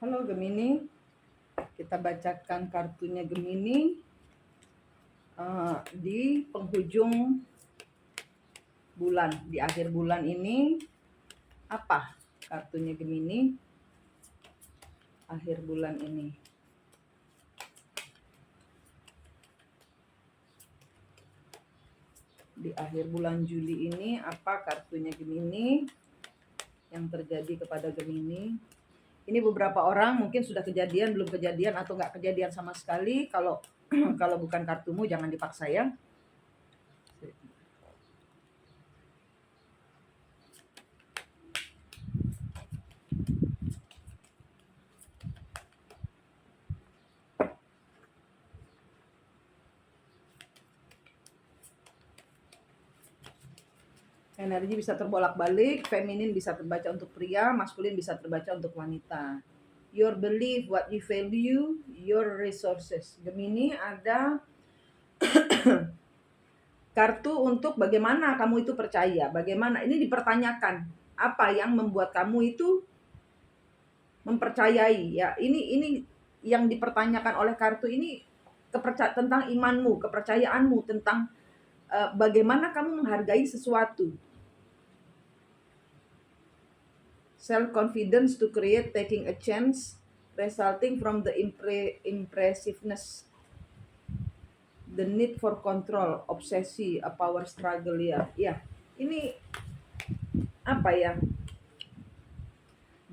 Halo Gemini, kita bacakan kartunya Gemini di penghujung bulan, di akhir bulan ini. Apa kartunya Gemini akhir bulan ini? Di akhir bulan Juli ini, apa kartunya Gemini yang terjadi kepada Gemini? Ini beberapa orang mungkin sudah kejadian, belum kejadian, atau nggak kejadian sama sekali. Kalau kalau bukan kartumu jangan dipaksa ya. Energi bisa terbolak-balik, feminin bisa terbaca untuk pria, maskulin bisa terbaca untuk wanita. Your belief, what you value, your resources. Gemini ada kartu untuk bagaimana kamu itu percaya, bagaimana ini dipertanyakan, apa yang membuat kamu itu mempercayai ya. Ini yang dipertanyakan oleh kartu ini tentang imanmu, kepercayaanmu, tentang bagaimana kamu menghargai sesuatu. Self-confidence to create, taking a chance, resulting from the impressiveness, the need for control, obsesi, a power struggle ya. Ya, ini apa ya?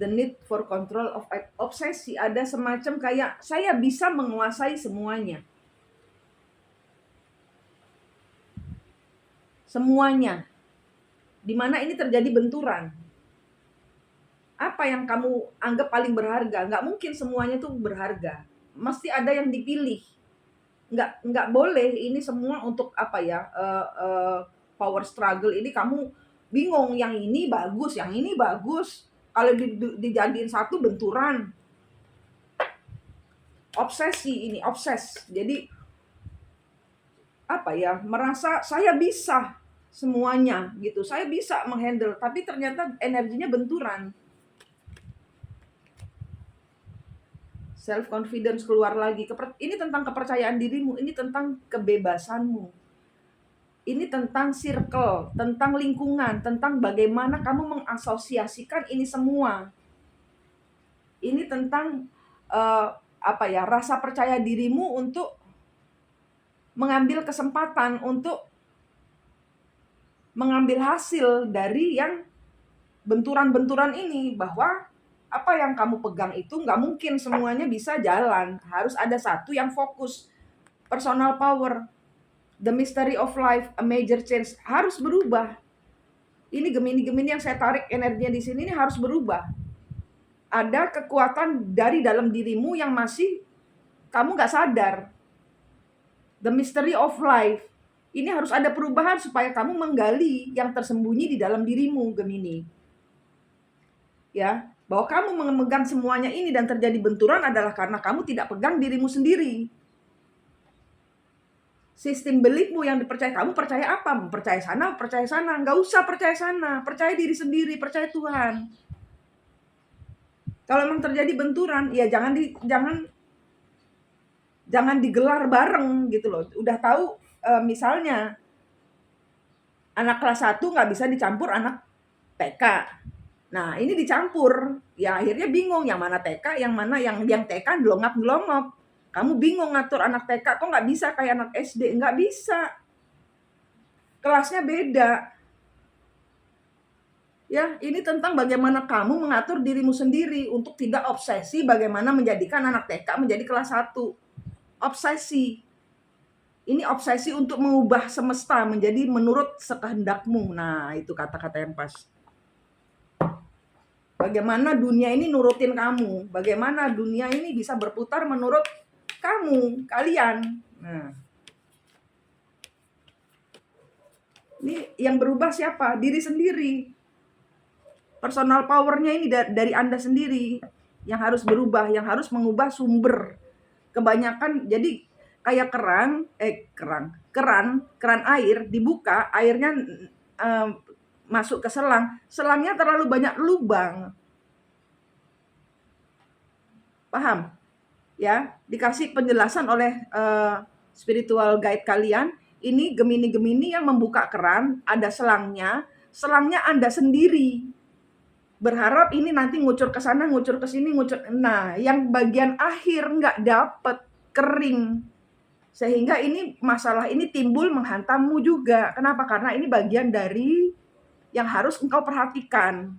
The need for control of obsesi, ada semacam kayak saya bisa menguasai semuanya. Semuanya. Dimana ini terjadi benturan. Apa yang kamu anggap paling berharga? Nggak mungkin semuanya tuh berharga. Mesti ada yang dipilih. Nggak boleh ini semua untuk apa ya, power struggle ini kamu bingung, yang ini bagus, yang ini bagus. Kalau dijadiin satu benturan. Obsesi ini, obses. Jadi apa ya, merasa saya bisa semuanya gitu. Saya bisa menghandle, tapi ternyata energinya benturan. Self confidence keluar lagi. Ini tentang kepercayaan dirimu, ini tentang kebebasanmu. Ini tentang circle, tentang lingkungan, tentang bagaimana kamu mengasosiasikan ini semua. Ini tentang apa ya, rasa percaya dirimu untuk mengambil kesempatan untuk mengambil hasil dari yang benturan-benturan ini, bahwa apa yang kamu pegang itu nggak mungkin semuanya bisa jalan. Harus ada satu yang fokus. Personal power, the mystery of life, a major change, harus berubah. Ini Gemini-Gemini yang saya tarik energinya di sini ini harus berubah. Ada kekuatan dari dalam dirimu yang masih kamu nggak sadar. The mystery of life. Ini harus ada perubahan supaya kamu menggali yang tersembunyi di dalam dirimu, Gemini. Ya, bahwa kamu memegang semuanya ini dan terjadi benturan adalah karena kamu tidak pegang dirimu sendiri. Sistem beliefmu yang dipercaya, kamu percaya apa? Percaya sana, percaya sana. Nggak usah percaya sana, percaya diri sendiri, percaya Tuhan. Kalau memang terjadi benturan, ya jangan digelar bareng gitu loh. Udah tahu misalnya anak kelas 1 nggak bisa dicampur anak TK. Nah, ini dicampur. Ya akhirnya bingung yang mana TK, yang mana yang TK gelongap-gelongop. Kamu bingung ngatur anak TK, kok nggak bisa kayak anak SD? Nggak bisa. Kelasnya beda. Ya, ini tentang bagaimana kamu mengatur dirimu sendiri untuk tidak obsesi bagaimana menjadikan anak TK menjadi kelas 1. Obsesi. Ini obsesi untuk mengubah semesta menjadi menurut sekehendakmu. Nah, itu kata-kata yang pas. Bagaimana dunia ini nurutin kamu. Bagaimana dunia ini bisa berputar menurut kamu, kalian. Nah, ini yang berubah siapa? Diri sendiri. Personal powernya ini dari Anda sendiri yang harus berubah, yang harus mengubah sumber. Kebanyakan jadi kayak keran air dibuka, airnya masuk ke selangnya terlalu banyak lubang. Paham? Ya, dikasih penjelasan oleh spiritual guide kalian, ini Gemini-Gemini yang membuka keran, ada selangnya, selangnya Anda sendiri. Berharap ini nanti ngucur ke sana, ngucur ke sini, ngucur. Nah, yang bagian akhir nggak dapet, kering. Sehingga ini masalah ini timbul menghantammu juga. Kenapa? Karena ini bagian dari yang harus engkau perhatikan.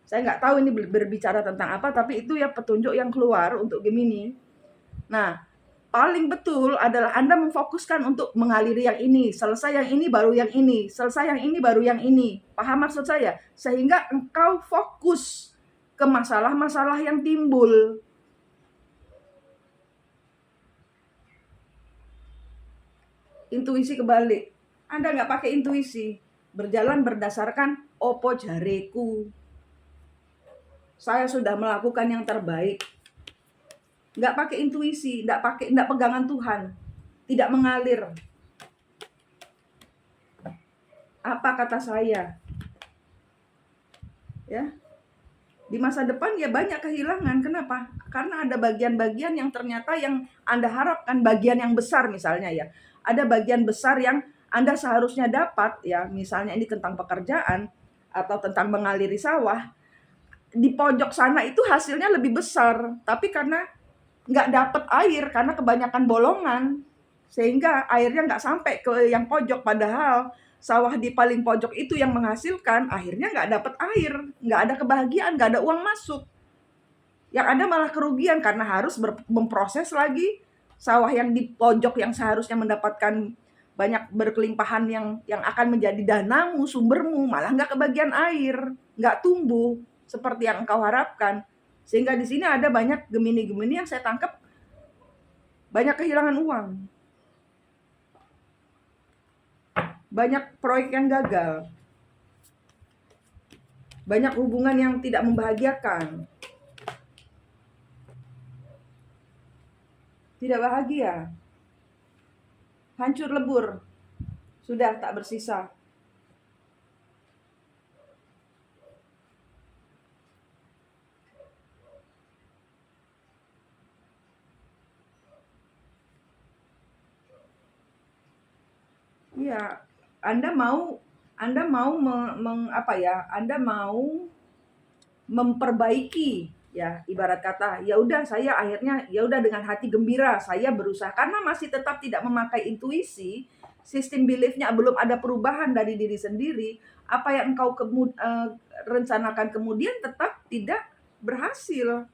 Saya nggak tahu ini berbicara tentang apa, tapi itu ya petunjuk yang keluar untuk Gemini. Nah, paling betul adalah Anda memfokuskan untuk mengaliri yang ini, selesai yang ini baru yang ini, selesai yang ini baru yang ini. Paham maksud saya? Sehingga engkau fokus ke masalah-masalah yang timbul. Intuisi kebalik. Anda nggak pakai intuisi, berjalan berdasarkan opo jareku. Saya sudah melakukan yang terbaik. Nggak pakai intuisi, nggak pegangan Tuhan, tidak mengalir. Apa kata saya? Ya, di masa depan ya banyak kehilangan. Kenapa? Karena ada bagian-bagian yang ternyata yang Anda harapkan, bagian yang besar misalnya ya. Ada bagian besar yang Anda seharusnya dapat ya, misalnya ini tentang pekerjaan atau tentang mengaliri sawah. Di pojok sana itu hasilnya lebih besar, tapi karena nggak dapat air, karena kebanyakan bolongan, sehingga airnya nggak sampai ke yang pojok. Padahal sawah di paling pojok itu yang menghasilkan, akhirnya nggak dapat air, nggak ada kebahagiaan, nggak ada uang masuk. Yang ada malah kerugian karena harus memproses lagi sawah yang di pojok yang seharusnya mendapatkan banyak berkelimpahan yang akan menjadi danamu, sumbermu, malah nggak kebagian air, nggak tumbuh seperti yang engkau harapkan. Sehingga di sini ada banyak Gemini-Gemini yang saya tangkap banyak kehilangan uang. Banyak proyek yang gagal. Banyak hubungan yang tidak membahagiakan. Tidak bahagia. Hancur lebur. Sudah tak bersisa. Iya, Anda mau Anda mau Anda mau memperbaiki ya, ibarat kata ya udah saya akhirnya ya udah dengan hati gembira saya berusaha karena masih tetap tidak memakai intuisi, sistem belief-nya belum ada perubahan dari diri sendiri, apa yang engkau rencanakan kemudian tetap tidak berhasil.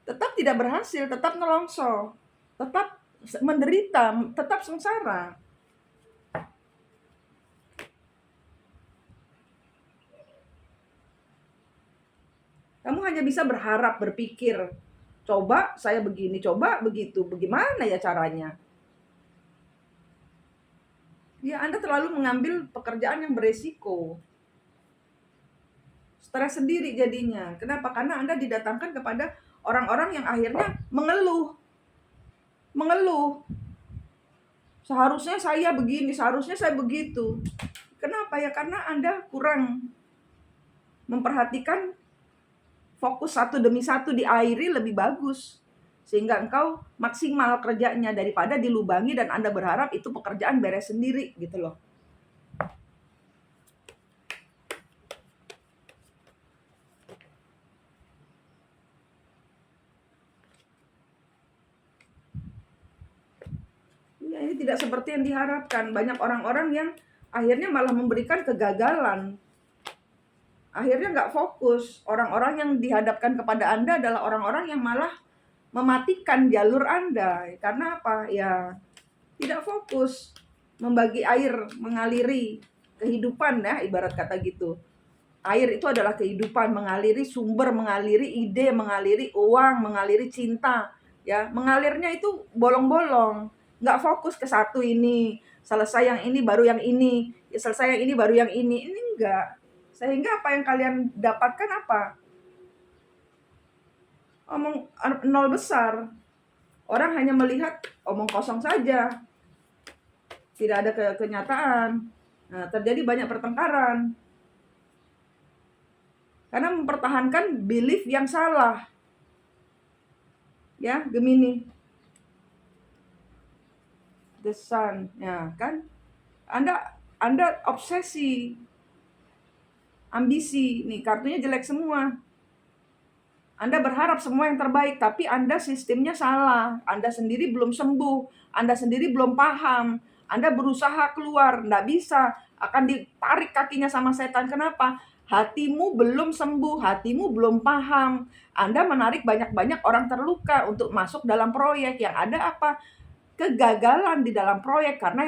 Tetap tidak berhasil, tetap nelongso, tetap menderita, tetap sengsara. Kamu hanya bisa berharap, berpikir, coba saya begini, coba begitu, bagaimana ya caranya? Ya, Anda terlalu mengambil pekerjaan yang beresiko. Stres sendiri jadinya. Kenapa? Karena Anda didatangkan kepada orang-orang yang akhirnya mengeluh. Mengeluh. Seharusnya saya begini, seharusnya saya begitu. Kenapa ya? Karena Anda kurang memperhatikan fokus satu demi satu, diairi lebih bagus. Sehingga engkau maksimal kerjanya daripada dilubangi dan Anda berharap itu pekerjaan beres sendiri gitu loh. Ya, ini tidak seperti yang diharapkan. Banyak orang-orang yang akhirnya malah memberikan kegagalan. Akhirnya nggak fokus. Orang-orang yang dihadapkan kepada Anda adalah orang-orang yang malah mematikan jalur Anda. Karena apa? Ya, tidak fokus. Membagi air, mengaliri kehidupan ya, ibarat kata gitu. Air itu adalah kehidupan, mengaliri sumber, mengaliri ide, mengaliri uang, mengaliri cinta. Ya, mengalirnya itu bolong-bolong. Nggak fokus ke satu ini. Selesai yang ini baru yang ini. Ya, selesai yang ini baru yang ini. Ini enggak. Sehingga apa yang kalian dapatkan apa? Omong nol besar. Orang hanya melihat omong kosong saja. Tidak ada kenyataan. Nah, terjadi banyak pertengkaran. Karena mempertahankan belief yang salah. Ya, Gemini. The Sun, ya kan? Anda obsesi, ambisi, nih kartunya jelek semua. Anda berharap semua yang terbaik, tapi Anda sistemnya salah. Anda sendiri belum sembuh, Anda sendiri belum paham. Anda berusaha keluar, nggak bisa. Akan ditarik kakinya sama setan. Kenapa? Hatimu belum sembuh, hatimu belum paham. Anda menarik banyak-banyak orang terluka untuk masuk dalam proyek. Yang ada apa? Kegagalan di dalam proyek karena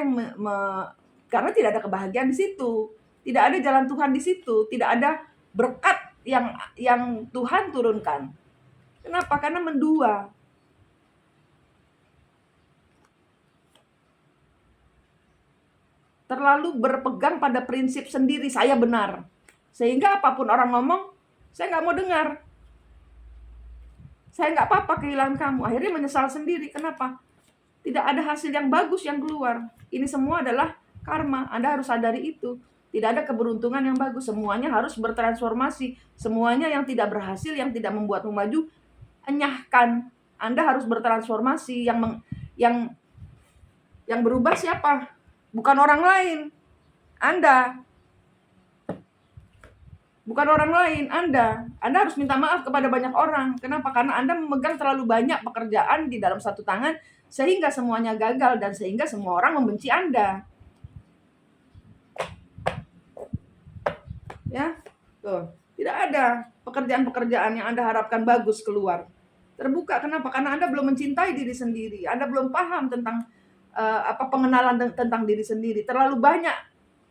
karena tidak ada kebahagiaan di situ. Tidak ada jalan Tuhan di situ, tidak ada berkat yang Tuhan turunkan. Kenapa? Karena mendua. Terlalu berpegang pada prinsip sendiri, saya benar. Sehingga apapun orang ngomong, saya nggak mau dengar. Saya nggak apa-apa kehilangan kamu. Akhirnya menyesal sendiri. Kenapa? Tidak ada hasil yang bagus yang keluar. Ini semua adalah karma. Anda harus sadari itu. Tidak ada keberuntungan yang bagus. Semuanya harus bertransformasi. Semuanya yang tidak berhasil, yang tidak membuatmu maju, enyahkan. Anda harus bertransformasi. Yang berubah siapa? Bukan orang lain. Anda. Bukan orang lain, Anda. Anda harus minta maaf kepada banyak orang. Kenapa? Karena Anda memegang terlalu banyak pekerjaan di dalam satu tangan, sehingga semuanya gagal dan sehingga semua orang membenci Anda. Ya, tuh. Tidak ada pekerjaan-pekerjaan yang Anda harapkan bagus keluar. Terbuka. Kenapa? Karena Anda belum mencintai diri sendiri. Anda belum paham tentang pengenalan tentang diri sendiri. Terlalu banyak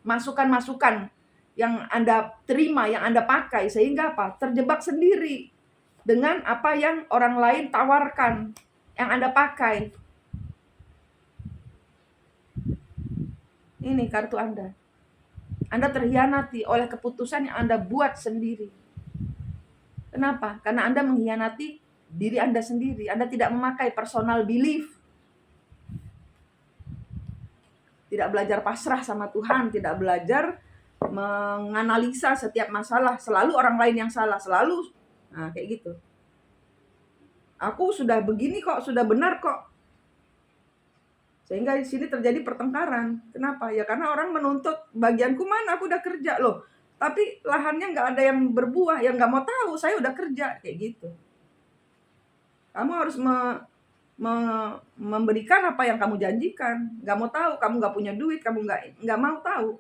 masukan-masukan yang Anda terima, yang Anda pakai, sehingga apa? Terjebak sendiri dengan apa yang orang lain tawarkan, yang Anda pakai. Ini kartu Anda. Anda terhianati oleh keputusan yang Anda buat sendiri. Kenapa? Karena Anda mengkhianati diri Anda sendiri. Anda tidak memakai personal belief. Tidak belajar pasrah sama Tuhan, tidak belajar menganalisa setiap masalah. Selalu orang lain yang salah, selalu. Nah, kayak gitu. Aku sudah begini kok, sudah benar kok. Sehingga di sini terjadi pertengkaran. Kenapa? Ya karena orang menuntut bagianku mana, aku udah kerja loh. Tapi lahannya nggak ada yang berbuah, yang nggak mau tahu, saya udah kerja. Kayak gitu. Kamu harus memberikan apa yang kamu janjikan. Nggak mau tahu, kamu nggak punya duit, kamu nggak mau tahu.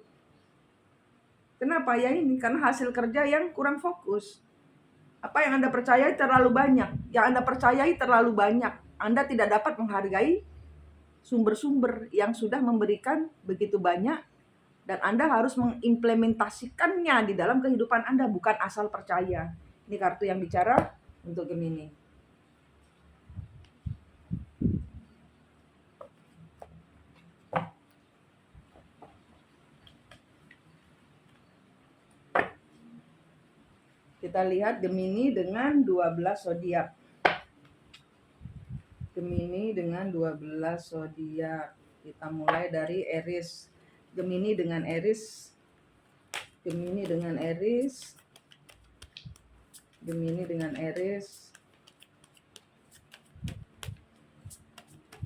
Kenapa? Ya ini, karena hasil kerja yang kurang fokus. Apa yang Anda percayai terlalu banyak. Yang Anda percayai terlalu banyak. Anda tidak dapat menghargai sumber-sumber yang sudah memberikan begitu banyak. Dan Anda harus mengimplementasikannya di dalam kehidupan Anda. Bukan asal percaya. Ini kartu yang bicara untuk Gemini. Kita lihat Gemini dengan 12 zodiak. Gemini dengan 12 zodiak. Kita mulai dari Aries. Gemini dengan Aries. Gemini dengan Aries. Gemini dengan Aries.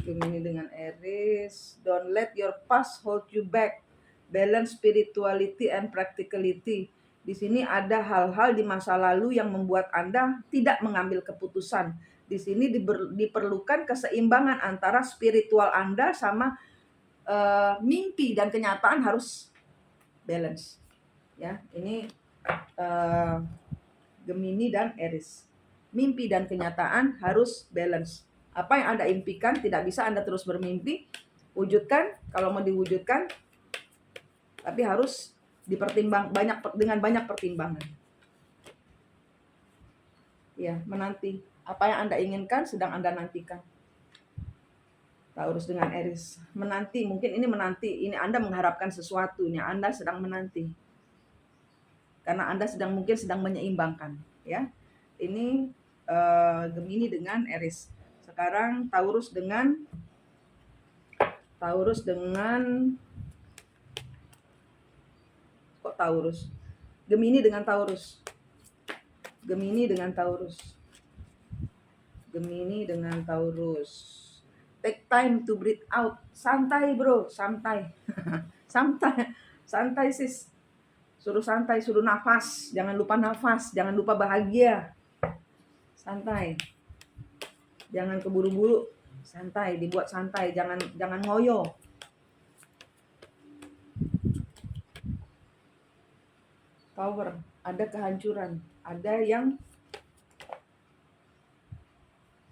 Gemini dengan Aries. Don't let your past hold you back. Balance spirituality and practicality. Di sini ada hal-hal di masa lalu yang membuat Anda tidak mengambil keputusan. Di sini diperlukan keseimbangan antara spiritual Anda sama mimpi dan kenyataan harus balance. Ya, ini Gemini dan Aries. Mimpi dan kenyataan harus balance. Apa yang Anda impikan tidak bisa Anda terus bermimpi. Wujudkan kalau mau diwujudkan, tapi harus dengan banyak pertimbangan. Ya, menanti. Apa yang Anda inginkan sedang Anda nantikan. Taurus dengan Aries. Menanti, mungkin ini menanti. Ini Anda mengharapkan sesuatu. Ini Anda sedang menanti. Karena Anda mungkin sedang menyeimbangkan. Ya, ini Gemini dengan Aries. Sekarang Taurus dengan kok Taurus? Gemini dengan Taurus. Gemini dengan Taurus. Gemini dengan Taurus. Take time to breathe out. Santai bro, santai. Santai, santai sis. Suruh santai, suruh nafas. Jangan lupa nafas, jangan lupa bahagia. Santai. Jangan keburu-buru. Santai, dibuat santai, jangan ngoyo. Tower, ada kehancuran, ada yang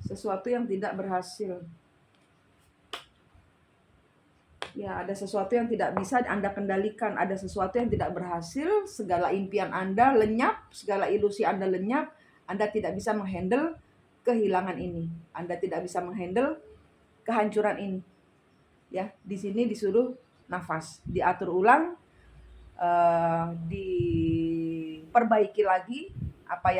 sesuatu yang tidak berhasil. Ya, ada sesuatu yang tidak bisa Anda kendalikan, ada sesuatu yang tidak berhasil, segala impian Anda lenyap, segala ilusi Anda lenyap, Anda tidak bisa menghandle kehilangan ini. Anda tidak bisa menghandle kehancuran ini. Ya, di sini disuruh nafas, diatur ulang, diperbaiki lagi apa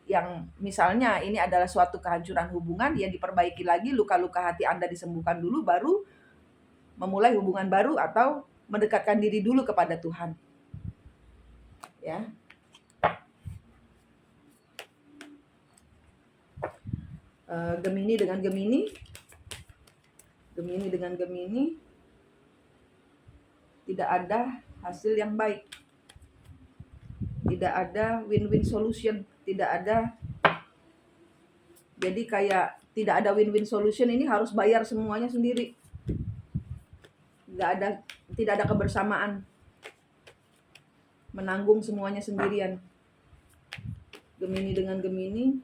yang misalnya ini adalah suatu kehancuran hubungan, ya diperbaiki lagi, luka-luka hati Anda disembuhkan dulu, baru memulai hubungan baru atau mendekatkan diri dulu kepada Tuhan. Ya. Gemini dengan Gemini. Gemini dengan Gemini. Tidak ada hasil yang baik. Tidak ada win-win solution, tidak ada. Jadi kayak tidak ada win-win solution, ini harus bayar semuanya sendiri. Tidak ada kebersamaan. Menanggung semuanya sendirian. Gemini dengan Gemini.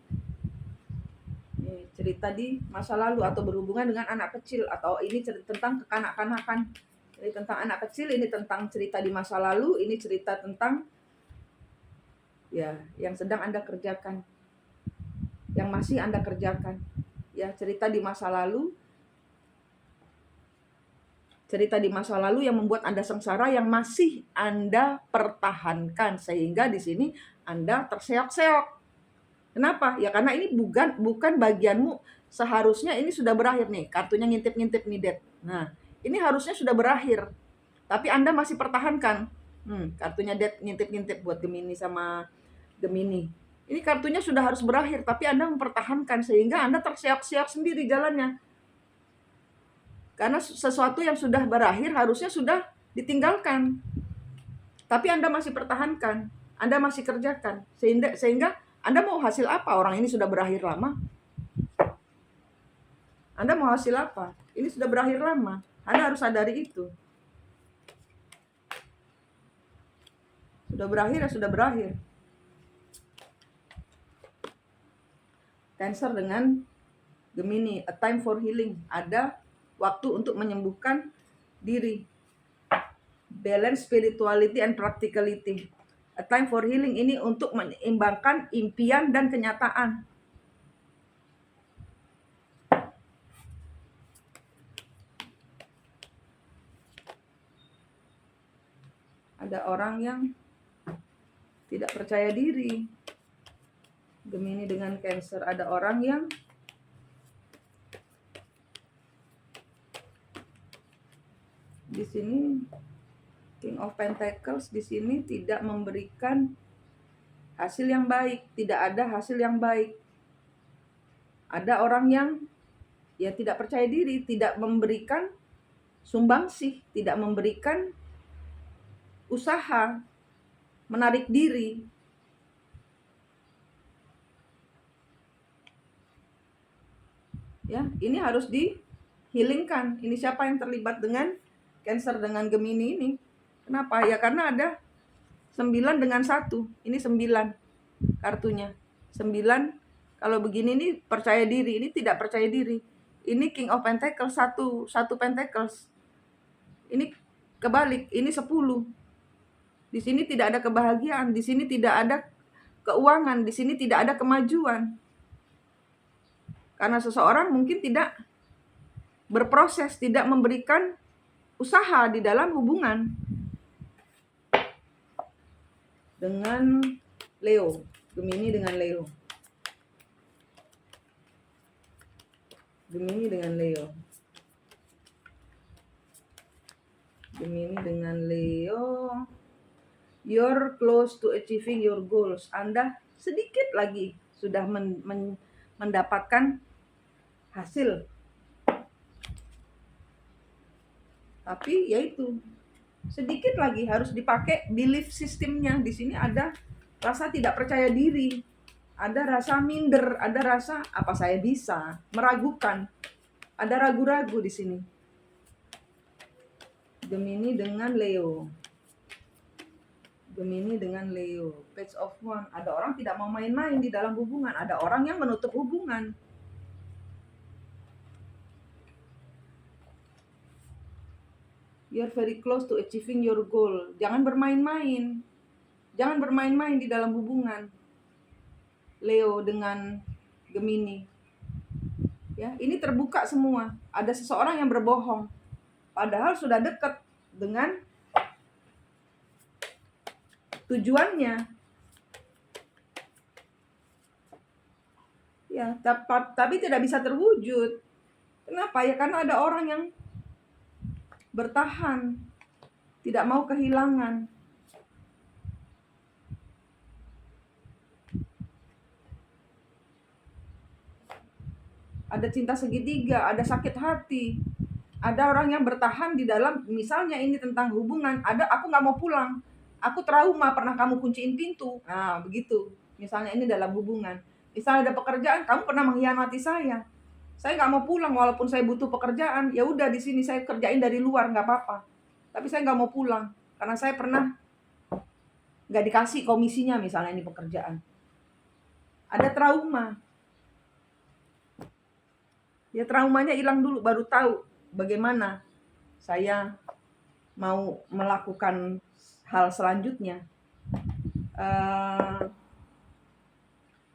Cerita di masa lalu atau berhubungan dengan anak kecil, atau ini cerita tentang kekanak-kanakan. Ini tentang anak kecil, ini tentang cerita di masa lalu, ini cerita tentang ya yang sedang Anda kerjakan, yang masih Anda kerjakan. Ya, cerita di masa lalu. Cerita di masa lalu yang membuat Anda sengsara, yang masih Anda pertahankan, sehingga di sini Anda terseok-seok. Kenapa? Ya karena ini bukan bagianmu. Seharusnya ini sudah berakhir nih. Kartunya ngintip-ngintip nih, Det. Nah, ini harusnya sudah berakhir. Tapi Anda masih pertahankan. Kartunya Det ngintip-ngintip buat Gemini sama Gemini. Ini kartunya sudah harus berakhir, tapi Anda mempertahankan sehingga Anda terseok-seok sendiri jalannya. Karena sesuatu yang sudah berakhir harusnya sudah ditinggalkan. Tapi Anda masih pertahankan. Anda masih kerjakan. Sehingga Anda mau hasil apa? Orang ini sudah berakhir lama. Anda mau hasil apa? Ini sudah berakhir lama. Anda harus sadari itu. Sudah berakhir ya sudah berakhir. Cancer dengan Gemini, a time for healing. Ada waktu untuk menyembuhkan diri. Balance spirituality and practicality. A time for healing ini untuk menyeimbangkan impian dan kenyataan. Ada orang yang tidak percaya diri. Gemini dengan Cancer. Ada orang yang di sini King of Pentacles di sini tidak memberikan hasil yang baik, tidak ada hasil yang baik. Ada orang yang ya tidak percaya diri, tidak memberikan sumbangsih, tidak memberikan usaha, menarik diri. Ya, ini harus dihilingkan. Ini siapa yang terlibat dengan Cancer dengan Gemini ini? Kenapa? Ya karena ada 9 dengan 1. Ini 9 kartunya. 9. Kalau begini ini percaya diri, ini tidak percaya diri. Ini King of Pentacles, satu Pentacles. Ini kebalik, ini 10. Di sini tidak ada kebahagiaan, di sini tidak ada keuangan, di sini tidak ada kemajuan. Karena seseorang mungkin tidak berproses, tidak memberikan usaha di dalam hubungan. Dengan Leo, Gemini dengan Leo. Gemini dengan Leo. Gemini dengan Leo. You're close to achieving your goals. Anda sedikit lagi sudah mendapatkan hasil. Tapi yaitu sedikit lagi harus dipakai belief sistemnya. Di sini ada rasa tidak percaya diri, ada rasa minder, ada rasa apa saya bisa, meragukan, ada ragu-ragu di sini. Gemini dengan Leo. Gemini dengan Leo. Page of Wands. Ada orang tidak mau main-main di dalam hubungan. Ada orang yang menutup hubungan. You're very close to achieving your goal. Jangan bermain-main. Jangan bermain-main di dalam hubungan. Leo dengan Gemini. Ya, ini terbuka semua. Ada seseorang yang berbohong. Padahal sudah dekat dengan tujuannya. Ya, tapi tidak bisa terwujud. Kenapa? Ya karena ada orang yang bertahan, tidak mau kehilangan. Ada cinta segitiga, ada sakit hati. Ada orang yang bertahan di dalam, misalnya ini tentang hubungan, ada aku nggak mau pulang, aku trauma pernah kamu kunciin pintu. Nah, begitu. Misalnya ini dalam hubungan. Misalnya ada pekerjaan, kamu pernah mengkhianati saya. Saya nggak mau pulang walaupun saya butuh pekerjaan. Ya udah di sini saya kerjain dari luar nggak apa-apa. Tapi saya nggak mau pulang karena saya pernah nggak dikasih komisinya misalnya ini pekerjaan. Ada trauma. Ya traumanya hilang dulu baru tahu bagaimana saya mau melakukan hal selanjutnya.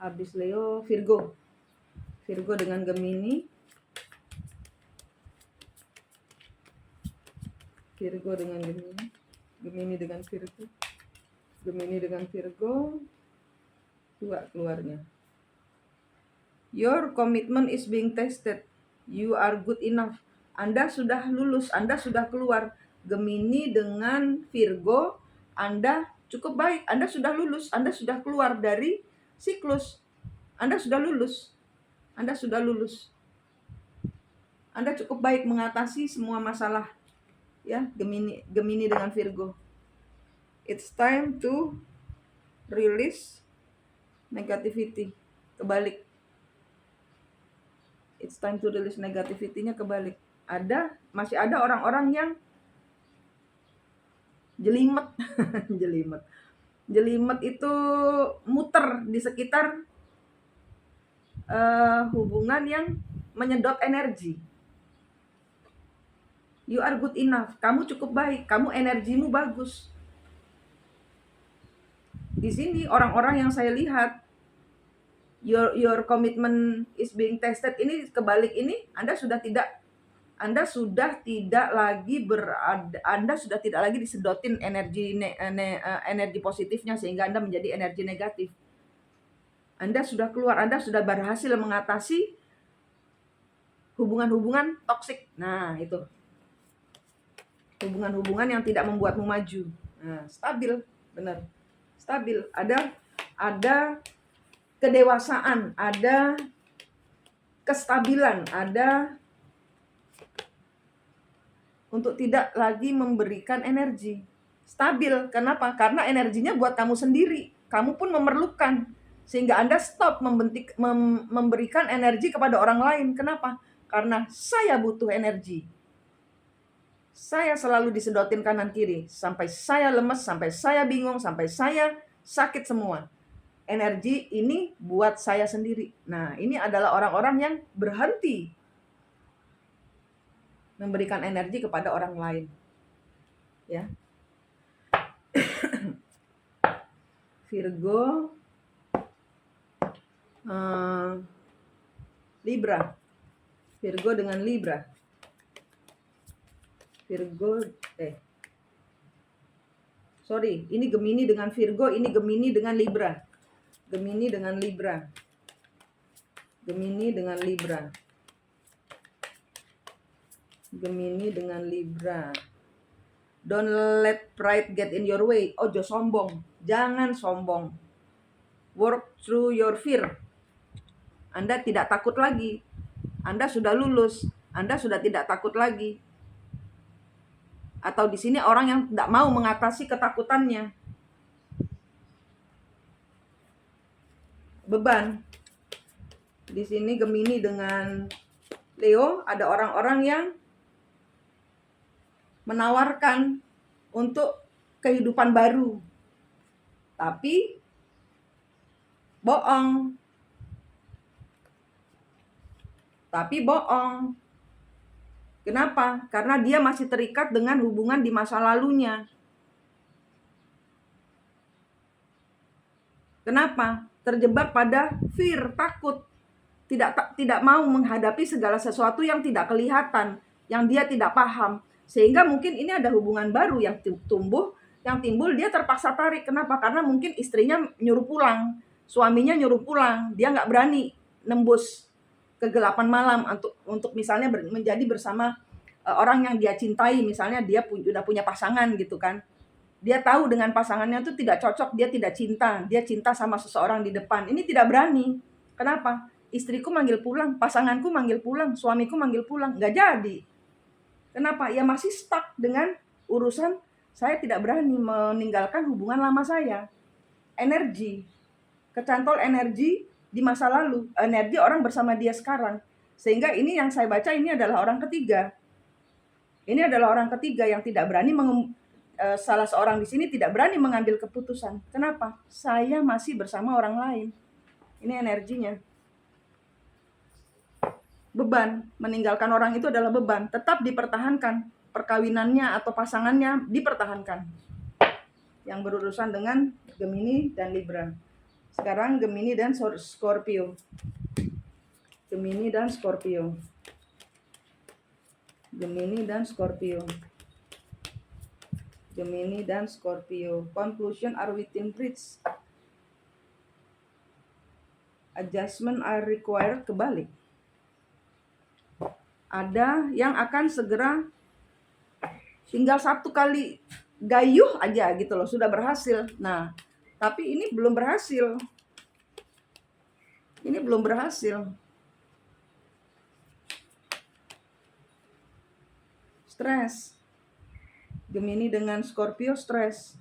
Habis Leo, Virgo. Virgo dengan Gemini. Virgo dengan Gemini. Gemini dengan Virgo. Gemini dengan Virgo. Dua keluarnya. Your commitment is being tested. You are good enough. Anda sudah lulus, Anda sudah keluar. Gemini dengan Virgo, Anda cukup baik, Anda sudah lulus, Anda sudah keluar dari siklus. Anda sudah lulus. Anda sudah lulus. Anda cukup baik mengatasi semua masalah. Ya, Gemini dengan Virgo. It's time to release negativity. Kebalik. It's time to release negativity-nya kebalik. Masih ada orang-orang yang jelimet. Jelimet itu muter di sekitar hubungan yang menyedot energi. You are good enough. Kamu cukup baik. Kamu energimu bagus. Di sini orang-orang yang saya lihat your commitment is being tested ini kebalik ini Anda sudah tidak lagi disedotin energi positifnya sehingga Anda menjadi energi negatif. Anda sudah keluar, Anda sudah berhasil mengatasi hubungan-hubungan toksik. Nah, itu. Hubungan-hubungan yang tidak membuatmu maju. Nah, stabil, benar. Stabil. Ada kedewasaan, ada kestabilan, ada untuk tidak lagi memberikan energi. Stabil, kenapa? Karena energinya buat kamu sendiri. Kamu pun memerlukan. Sehingga Anda stop memberikan energi kepada orang lain. Kenapa? Karena saya butuh energi. Saya selalu disedotin kanan kiri. Sampai saya lemes, sampai saya bingung, sampai saya sakit semua. Energi ini buat saya sendiri. Nah, ini adalah orang-orang yang berhenti memberikan energi kepada orang lain. Ya. Virgo, Libra. Virgo dengan Libra. Ini Gemini dengan Virgo, ini Gemini dengan Libra. Gemini dengan Libra. Gemini dengan Libra. Gemini dengan Libra. Don't let pride get in your way. Ojo sombong. Jangan sombong. Work through your fear. Anda tidak takut lagi. Anda sudah lulus, Anda sudah tidak takut lagi. Atau di sini orang yang tidak mau mengatasi ketakutannya. Beban. Di sini Gemini dengan Leo, ada orang-orang yang menawarkan untuk kehidupan baru. Tapi bohong. Kenapa? Karena dia masih terikat dengan hubungan di masa lalunya. Kenapa? Terjebak pada fear, takut. Tidak mau menghadapi segala sesuatu yang tidak kelihatan, yang dia tidak paham. Sehingga mungkin ini ada hubungan baru yang timbul, dia terpaksa tarik. Kenapa? Karena mungkin istrinya nyuruh pulang, suaminya nyuruh pulang, dia nggak berani nembus kegelapan malam untuk misalnya menjadi bersama orang yang dia cintai. Misalnya dia udah punya pasangan gitu kan. Dia tahu dengan pasangannya itu tidak cocok, dia tidak cinta, dia cinta sama seseorang di depan. Ini tidak berani. Kenapa? Istriku manggil pulang, pasanganku manggil pulang, suamiku manggil pulang, nggak jadi. Kenapa? Ya masih stuck dengan urusan saya tidak berani meninggalkan hubungan lama saya. Energi, kecantol energi di masa lalu, energi orang bersama dia sekarang. Sehingga ini yang saya baca ini adalah orang ketiga. Ini adalah orang ketiga yang tidak berani salah seorang di sini tidak berani mengambil keputusan. Kenapa? Saya masih bersama orang lain. Ini energinya. Beban, meninggalkan orang itu adalah beban, tetap dipertahankan, perkawinannya atau pasangannya dipertahankan. Yang berurusan dengan Gemini dan Libra. Sekarang Gemini dan Scorpio. Gemini dan Scorpio. Gemini dan Scorpio. Gemini dan Scorpio. Conclusion are within reach. Adjustment are required, kebalik. Ada yang akan segera, tinggal satu kali gayuh aja gitu loh, sudah berhasil. Nah, tapi ini belum berhasil. Ini belum berhasil. Stres. Gemini dengan Scorpio stres.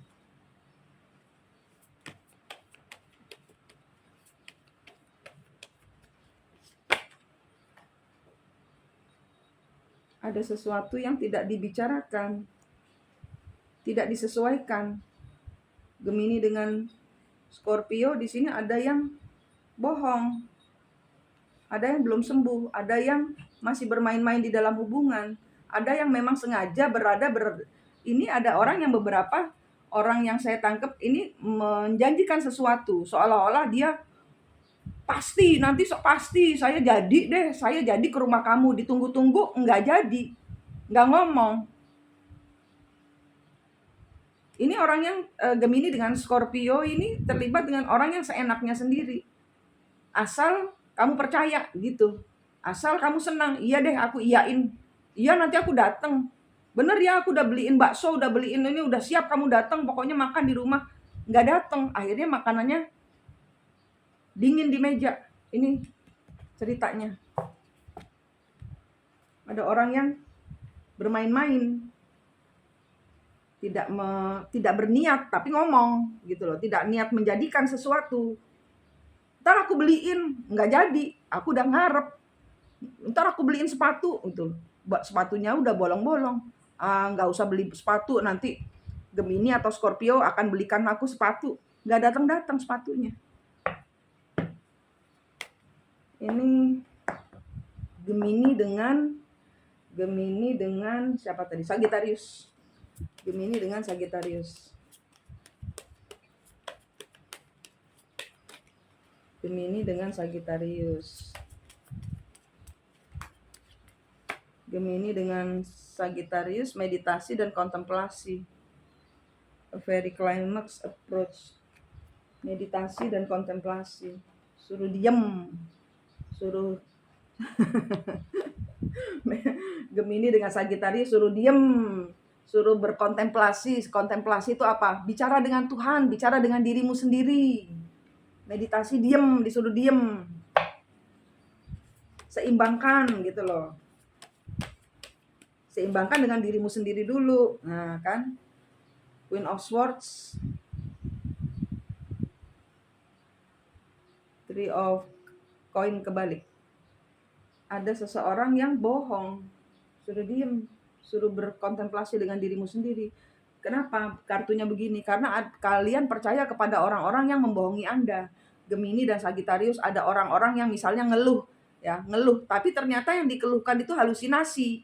Ada sesuatu yang tidak dibicarakan, tidak disesuaikan. Gemini dengan Scorpio di sini ada yang bohong, ada yang belum sembuh, ada yang masih bermain-main di dalam hubungan, ada yang memang sengaja ini ada orang yang beberapa orang yang saya tangkap ini menjanjikan sesuatu seolah-olah dia pasti saya jadi deh, saya jadi ke rumah kamu, ditunggu-tunggu nggak jadi, nggak ngomong. Ini orang yang Gemini dengan Scorpio ini terlibat dengan orang yang seenaknya sendiri. Asal kamu percaya gitu, asal kamu senang, iya deh aku iyain, iya nanti aku datang, bener ya aku udah beliin bakso, udah beliin ini, udah siap kamu datang, pokoknya makan di rumah. Nggak datang, akhirnya makanannya dingin di meja. Ini ceritanya. Ada orang yang bermain-main, tidak berniat tapi ngomong gitu loh, tidak niat menjadikan sesuatu. Ntar aku beliin, nggak jadi, aku udah ngarep. Ntar aku beliin sepatu gitu, sepatunya udah bolong-bolong. Nggak usah beli sepatu, nanti Gemini atau Scorpio akan belikan aku sepatu. Nggak datang-datang sepatunya. Ini Gemini dengan siapa tadi? Sagittarius. Gemini dengan Sagittarius. Gemini dengan Sagittarius. Gemini dengan Sagittarius, meditasi dan kontemplasi. A very climax approach. Meditasi dan kontemplasi. Suruh diem. Suruh Gemini dengan Sagittarius suruh diem, suruh berkontemplasi. Kontemplasi itu apa? Bicara dengan Tuhan, bicara dengan dirimu sendiri. Meditasi diem, disuruh diem. Seimbangkan gitu loh. Seimbangkan dengan dirimu sendiri dulu. Nah, kan? Queen of Swords, Three of Coin kebalik. Ada seseorang yang bohong. Suruh diem, suruh berkontemplasi dengan dirimu sendiri. Kenapa kartunya begini? Karena kalian percaya kepada orang-orang yang membohongi Anda. Gemini dan Sagittarius, ada orang-orang yang misalnya ngeluh, ya, ngeluh, tapi ternyata yang dikeluhkan itu halusinasi.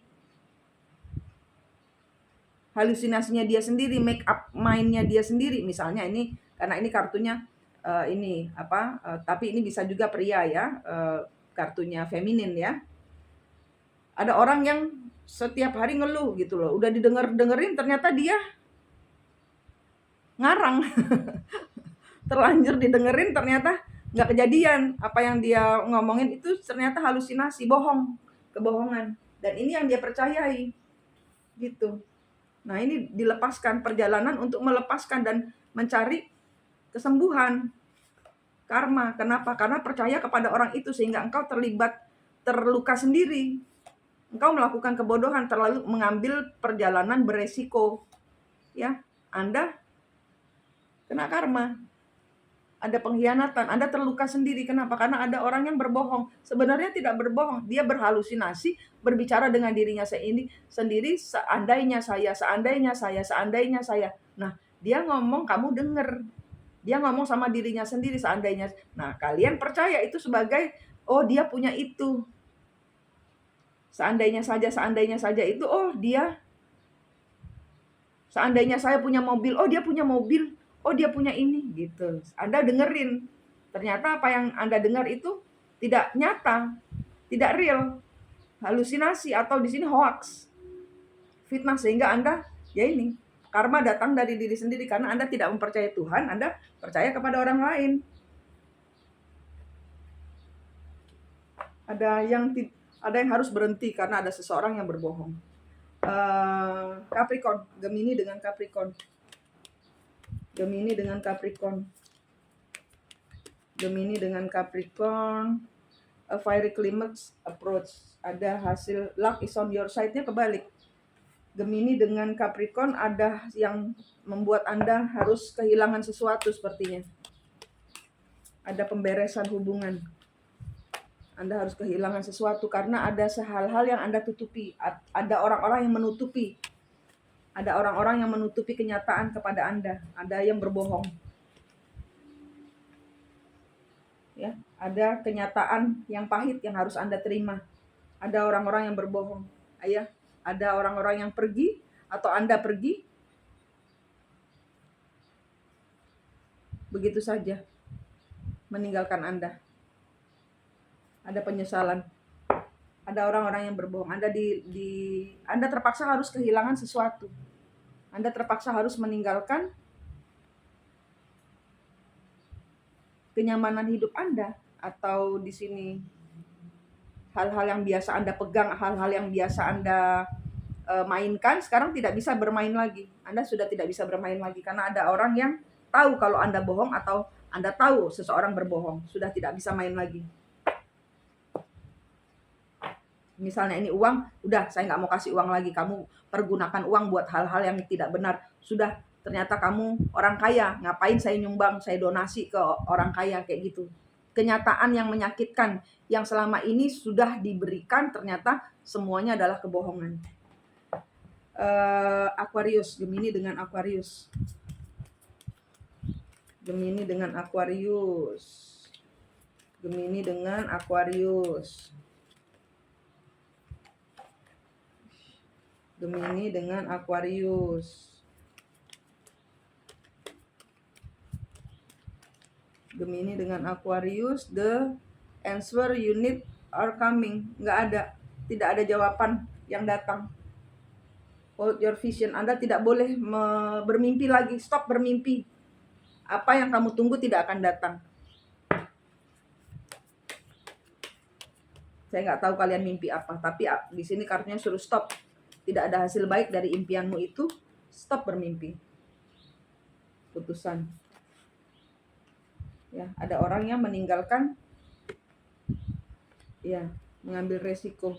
Halusinasinya dia sendiri, make up mind-nya dia sendiri. Misalnya ini, karena ini kartunya tapi ini bisa juga pria ya, kartunya feminin ya. Ada orang yang setiap hari ngeluh gitu loh, udah dengerin ternyata dia ngarang. Terlanjur didengerin ternyata nggak kejadian, apa yang dia ngomongin itu ternyata halusinasi, bohong, kebohongan, dan ini yang dia percayai gitu. Nah, ini dilepaskan, perjalanan untuk melepaskan dan mencari kesembuhan karma. Kenapa? Karena percaya kepada orang itu sehingga engkau terluka sendiri. Engkau melakukan kebodohan, terlalu mengambil perjalanan beresiko. Ya, Anda kena karma. Ada pengkhianatan, Anda terluka sendiri. Kenapa? Karena ada orang yang berbohong. Sebenarnya tidak berbohong, dia berhalusinasi, berbicara dengan dirinya sendiri, seandainya saya. Nah, dia ngomong, kamu denger. Dia ngomong sama dirinya sendiri, seandainya. Nah, kalian percaya itu sebagai, oh dia punya itu. Seandainya saja itu, oh dia. Seandainya saya punya mobil, oh dia punya mobil. Oh dia punya ini gitu. Anda dengerin. Ternyata apa yang Anda dengar itu tidak nyata, tidak real, halusinasi atau di sini hoax, fitnah, sehingga Anda ya ini karma datang dari diri sendiri karena Anda tidak mempercayai Tuhan, Anda percaya kepada orang lain. Ada yang harus berhenti karena ada seseorang yang berbohong. Capricorn, Gemini dengan Capricorn. Gemini dengan Capricorn. Gemini dengan Capricorn. A fiery climax approach. Ada hasil luck is on your side-nya kebalik. Gemini dengan Capricorn ada yang membuat Anda harus kehilangan sesuatu sepertinya. Ada pemberesan hubungan. Anda harus kehilangan sesuatu karena ada hal-hal yang Anda tutupi. Ada orang-orang yang menutupi. Ada orang-orang yang menutupi kenyataan kepada Anda. Ada yang berbohong. Ya, ada kenyataan yang pahit yang harus Anda terima. Ada orang-orang yang berbohong. Ya, ada orang-orang yang pergi atau Anda pergi. Begitu saja meninggalkan Anda. Ada penyesalan. Ada orang-orang yang berbohong. Anda terpaksa harus kehilangan sesuatu. Anda terpaksa harus meninggalkan kenyamanan hidup Anda, atau di sini hal-hal yang biasa Anda pegang, hal-hal yang biasa Anda mainkan sekarang tidak bisa bermain lagi. Anda sudah tidak bisa bermain lagi karena ada orang yang tahu kalau Anda bohong atau Anda tahu seseorang berbohong, sudah tidak bisa main lagi. Misalnya ini uang, udah saya nggak mau kasih uang lagi, kamu pergunakan uang buat hal-hal yang tidak benar. Sudah, ternyata kamu orang kaya, ngapain saya nyumbang, saya donasi ke orang kaya, kayak gitu. Kenyataan yang menyakitkan, yang selama ini sudah diberikan, ternyata semuanya adalah kebohongan. Aquarius, Gemini dengan Aquarius. Gemini dengan Aquarius. Gemini dengan Aquarius. Gemini dengan Aquarius. Gemini dengan Aquarius, the answer you need are coming. Nggak ada, tidak ada jawaban yang datang. Hold your vision. Anda tidak boleh bermimpi lagi. Stop bermimpi. Apa yang kamu tunggu tidak akan datang. Saya nggak tahu kalian mimpi apa, tapi di sini kartunya suruh stop. Tidak ada hasil baik dari impianmu itu, stop bermimpi. Putusan. Ya, ada orang yang meninggalkan. Ya, mengambil resiko.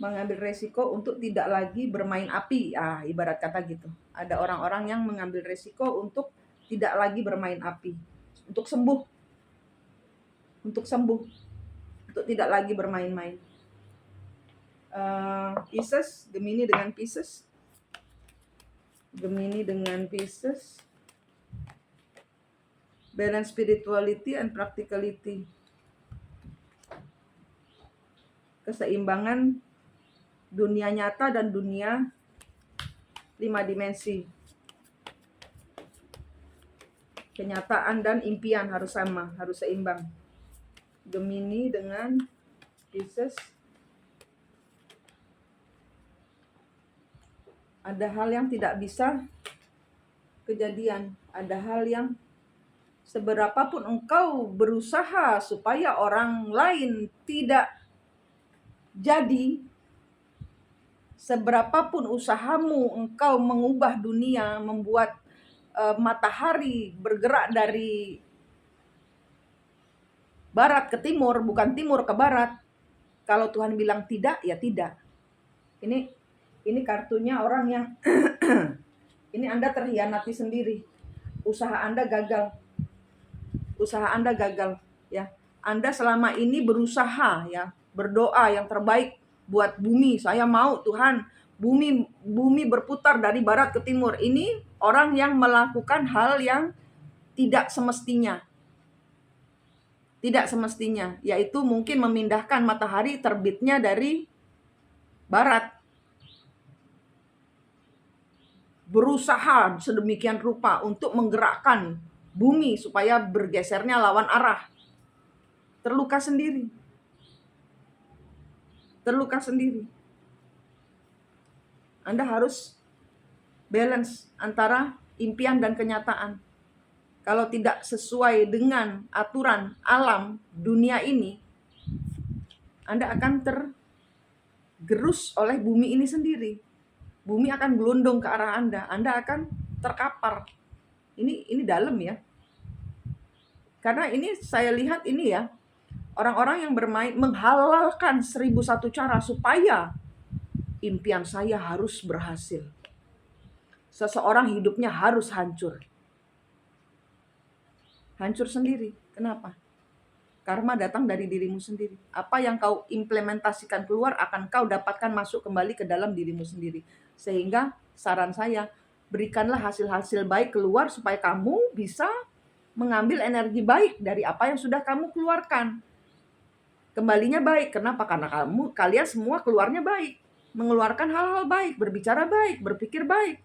Mengambil resiko untuk tidak lagi bermain api. Ibarat kata gitu. Ada orang-orang yang mengambil resiko untuk tidak lagi bermain api. Untuk sembuh. Untuk tidak lagi bermain-main. Pisces, Gemini dengan Pisces. Gemini dengan Pisces. Balance spirituality and practicality. Keseimbangan dunia nyata dan dunia 5 dimensi. Kenyataan dan impian harus sama, harus seimbang. Gemini dengan Pisces. Ada hal yang tidak bisa kejadian. Ada hal yang seberapapun engkau berusaha supaya orang lain tidak jadi, seberapapun usahamu engkau mengubah dunia, membuat matahari bergerak dari barat ke timur, bukan timur ke barat. Kalau Tuhan bilang tidak, ya tidak. Ini kartunya orang yang ini Anda terhianati sendiri. Usaha Anda gagal. Ya. Anda selama ini berusaha ya, berdoa yang terbaik buat bumi. Saya mau Tuhan, bumi berputar dari barat ke timur. Ini orang yang melakukan hal yang tidak semestinya. Tidak semestinya, yaitu mungkin memindahkan matahari terbitnya dari barat. Berusaha sedemikian rupa untuk menggerakkan bumi supaya bergesernya lawan arah. Terluka sendiri. Anda harus balance antara impian dan kenyataan. Kalau tidak sesuai dengan aturan alam dunia ini, Anda akan tergerus oleh bumi ini sendiri. Bumi akan gelondong ke arah Anda. Anda akan terkapar. Ini dalam ya. Karena ini saya lihat ini ya, orang-orang yang bermain menghalalkan 1001 cara supaya impian saya harus berhasil. Seseorang hidupnya harus hancur. Hancur sendiri. Kenapa? Karma datang dari dirimu sendiri. Apa yang kau implementasikan keluar akan kau dapatkan masuk kembali ke dalam dirimu sendiri. Sehingga saran saya, berikanlah hasil-hasil baik keluar supaya kamu bisa mengambil energi baik dari apa yang sudah kamu keluarkan. Kembalinya baik. Kenapa? Karena kalian semua keluarnya baik. Mengeluarkan hal-hal baik, berbicara baik, berpikir baik.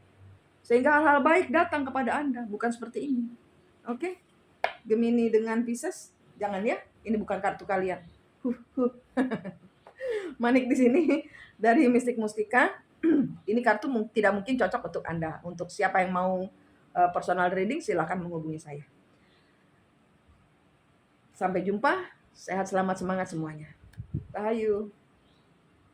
Sehingga hal-hal baik datang kepada Anda. Bukan seperti ini. Oke? Gemini dengan Pisces, jangan ya, ini bukan kartu kalian. Manik di sini dari Mistik Mustika. Ini kartu tidak mungkin cocok untuk Anda. Untuk siapa yang mau personal reading, silakan menghubungi saya. Sampai jumpa, sehat, selamat, semangat semuanya. Rahayu.